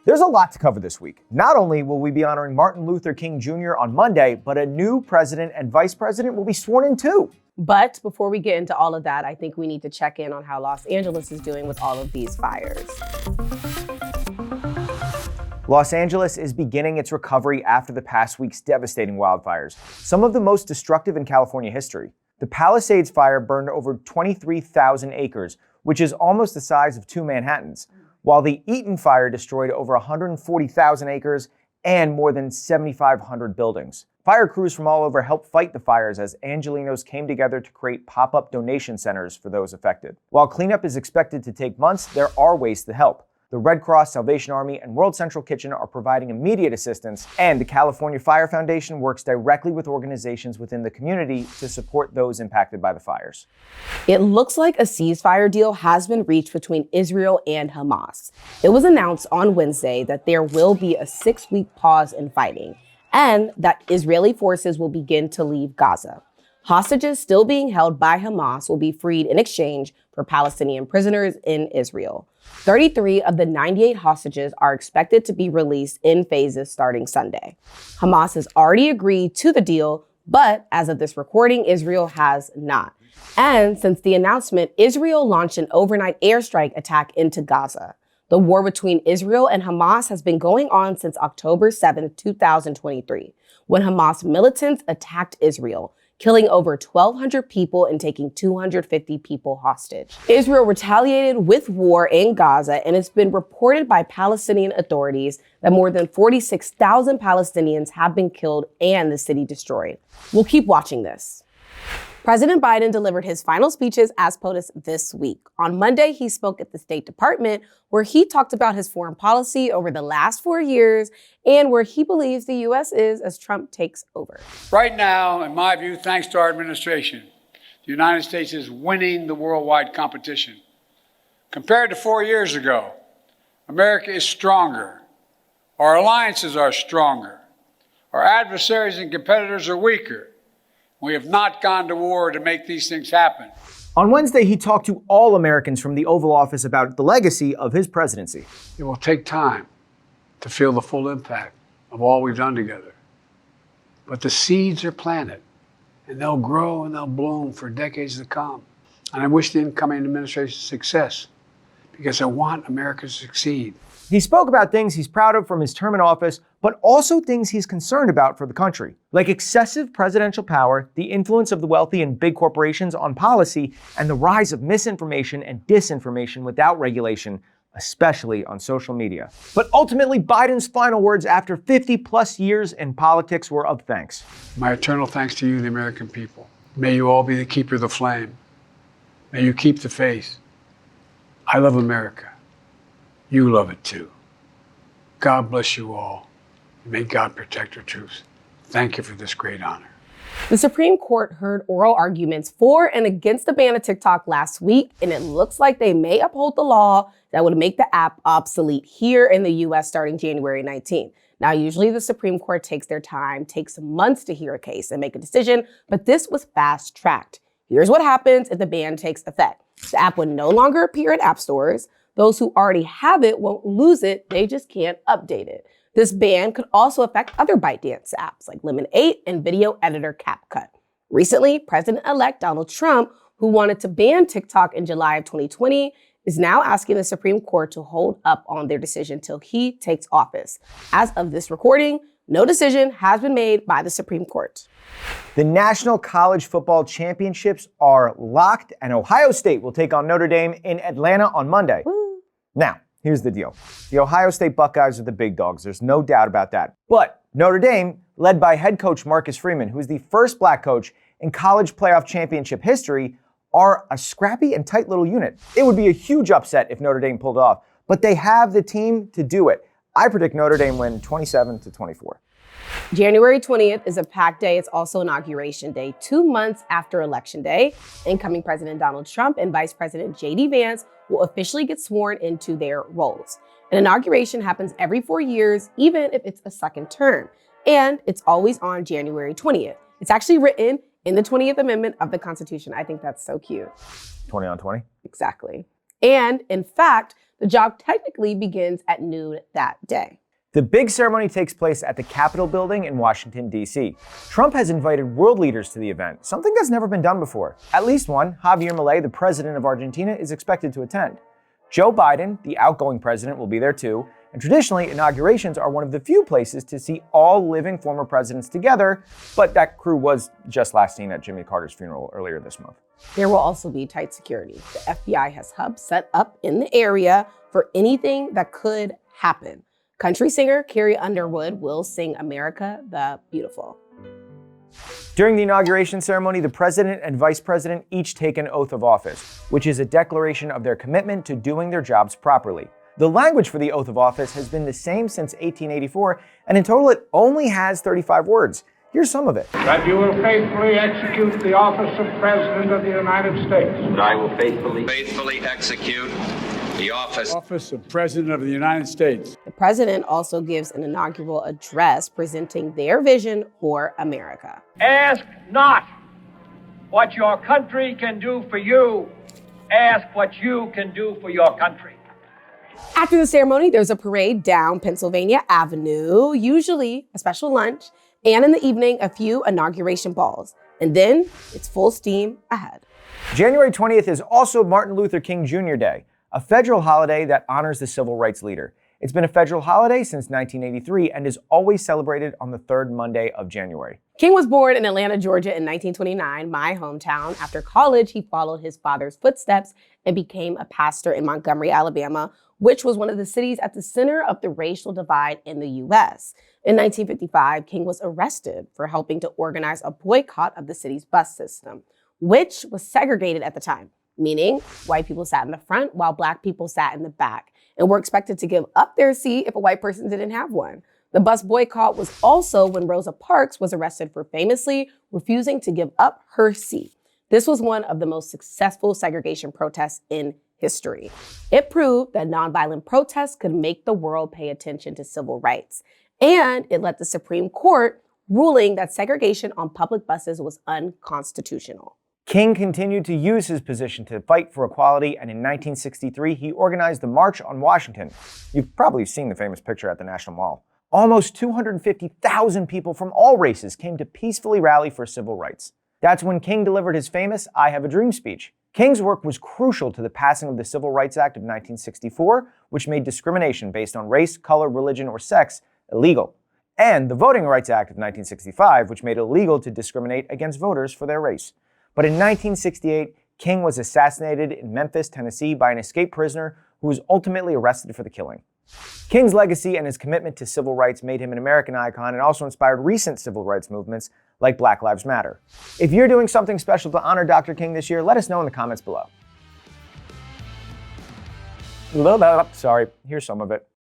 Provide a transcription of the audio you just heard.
There's a lot to cover this week. Not only will we be honoring Martin Luther King Jr. on Monday, but a new president and vice president will be sworn in too. But before we get into all of that, I think we need to check in on how Los Angeles is doing with all of these fires. Los Angeles is beginning its recovery after the past week's devastating wildfires, some of the most destructive in California history. The Palisades fire burned over 23,000 acres, which is almost the size of 2 Manhattans, while the Eaton fire destroyed over 140,000 acres and more than 7,500 buildings. Fire crews from all over helped fight the fires as Angelenos came together to create pop-up donation centers for those affected. While cleanup is expected to take months, there are ways to help. The Red Cross, Salvation Army, and World Central Kitchen are providing immediate assistance, and the California Fire Foundation works directly with organizations within the community to support those impacted by the fires. It looks like a ceasefire deal has been reached between Israel and Hamas. It was announced on Wednesday that there will be a 6-week pause in fighting, and that Israeli forces will begin to leave Gaza. Hostages still being held by Hamas will be freed in exchange for Palestinian prisoners in Israel. 33 of the 98 hostages are expected to be released in phases starting Sunday. Hamas has already agreed to the deal, but as of this recording, Israel has not. And since the announcement, Israel launched an overnight airstrike attack into Gaza. The war between Israel and Hamas has been going on since October 7, 2023, when Hamas militants attacked Israel, killing over 1,200 people and taking 250 people hostage. Israel retaliated with war in Gaza, and it's been reported by Palestinian authorities that more than 46,000 Palestinians have been killed and the city destroyed. We'll keep watching this. President Biden delivered his final speeches as POTUS this week. On Monday, he spoke at the State Department, where he talked about his foreign policy over the last 4 years and where he believes the U.S. is as Trump takes over. Right now, in my view, thanks to our administration, the United States is winning the worldwide competition. Compared to 4 years ago, America is stronger. Our alliances are stronger. Our adversaries and competitors are weaker. We have not gone to war to make these things happen. On Wednesday, he talked to all Americans from the Oval Office about the legacy of his presidency. It will take time to feel the full impact of all we've done together. But the seeds are planted, and they'll grow and they'll bloom for decades to come. And I wish the incoming administration success, because I want America to succeed. He spoke about things he's proud of from his term in office, but also things he's concerned about for the country, like excessive presidential power, the influence of the wealthy and big corporations on policy, and the rise of misinformation and disinformation without regulation, especially on social media. But ultimately, Biden's final words after 50+ years in politics were of thanks. My eternal thanks to you, the American people. May you all be the keeper of the flame. May you keep the faith. I love America. You love it too. God bless you all. May God protect our troops. Thank you for this great honor. The Supreme Court heard oral arguments for and against the ban of TikTok last week, and it looks like they may uphold the law that would make the app obsolete here in the U.S. starting January 19th. Now, usually the Supreme Court takes their time, takes months to hear a case and make a decision, but this was fast-tracked. Here's what happens if the ban takes effect. The app would no longer appear in app stores. Those who already have it won't lose it, they just can't update it. This ban could also affect other ByteDance apps like Lemon8 and video editor CapCut. Recently, President-elect Donald Trump, who wanted to ban TikTok in July of 2020, is now asking the Supreme Court to hold up on their decision till he takes office. As of this recording, no decision has been made by the Supreme Court. The National College Football Championships are locked, and Ohio State will take on Notre Dame in Atlanta on Monday. Woo. Now, here's the deal. The Ohio State Buckeyes are the big dogs. There's no doubt about that. But Notre Dame, led by head coach Marcus Freeman, who is the first black coach in college playoff championship history, are a scrappy and tight little unit. It would be a huge upset if Notre Dame pulled off, but they have the team to do it. I predict Notre Dame win 27-24. January 20th is a packed day. It's also Inauguration Day, 2 months after Election Day. Incoming President Donald Trump and Vice President J.D. Vance will officially get sworn into their roles. An inauguration happens every 4 years, even if it's a second term. And it's always on January 20th. It's actually written in the 20th Amendment of the Constitution. I think that's so cute. 20 on 20? Exactly. And in fact, the job technically begins at noon that day. The big ceremony takes place at the Capitol building in Washington, D.C. Trump has invited world leaders to the event, something that's never been done before. At least one, Javier Milei, the president of Argentina, is expected to attend. Joe Biden, the outgoing president, will be there too, and traditionally, inaugurations are one of the few places to see all living former presidents together, but that crew was just last seen at Jimmy Carter's funeral earlier this month. There will also be tight security. The FBI has hubs set up in the area for anything that could happen. Country singer Carrie Underwood will sing America the Beautiful. During the inauguration ceremony, the president and vice president each take an oath of office, which is a declaration of their commitment to doing their jobs properly. The language for the oath of office has been the same since 1884, and in total it only has 35 words. Here's some of it. That you will faithfully execute the office of President of the United States. That I will faithfully execute the office of President of the United States. The president also gives an inaugural address presenting their vision for America. Ask not what your country can do for you. Ask what you can do for your country. After the ceremony, there's a parade down Pennsylvania Avenue, usually a special lunch, and in the evening, a few inauguration balls. And then it's full steam ahead. January 20th is also Martin Luther King Jr. Day, a federal holiday that honors the civil rights leader. It's been a federal holiday since 1983 and is always celebrated on the third Monday of January. King was born in Atlanta, Georgia in 1929, my hometown. After college, he followed his father's footsteps and became a pastor in Montgomery, Alabama, which was one of the cities at the center of the racial divide in the U.S. In 1955, King was arrested for helping to organize a boycott of the city's bus system, which was segregated at the time, meaning white people sat in the front while Black people sat in the back and were expected to give up their seat if a white person didn't have one. The bus boycott was also when Rosa Parks was arrested for famously refusing to give up her seat. This was one of the most successful segregation protests in history. It proved that nonviolent protests could make the world pay attention to civil rights. And it led the Supreme Court ruling that segregation on public buses was unconstitutional. King continued to use his position to fight for equality, and in 1963, he organized the March on Washington. You've probably seen the famous picture at the National Mall. Almost 250,000 people from all races came to peacefully rally for civil rights. That's when King delivered his famous I Have a Dream speech. King's work was crucial to the passing of the Civil Rights Act of 1964, which made discrimination based on race, color, religion, or sex illegal, and the Voting Rights Act of 1965, which made it illegal to discriminate against voters for their race. But in 1968, King was assassinated in Memphis, Tennessee by an escaped prisoner who was ultimately arrested for the killing. King's legacy and his commitment to civil rights made him an American icon and also inspired recent civil rights movements like Black Lives Matter. If you're doing something special to honor Dr. King this year, let us know in the comments below. Sorry, here's some of it.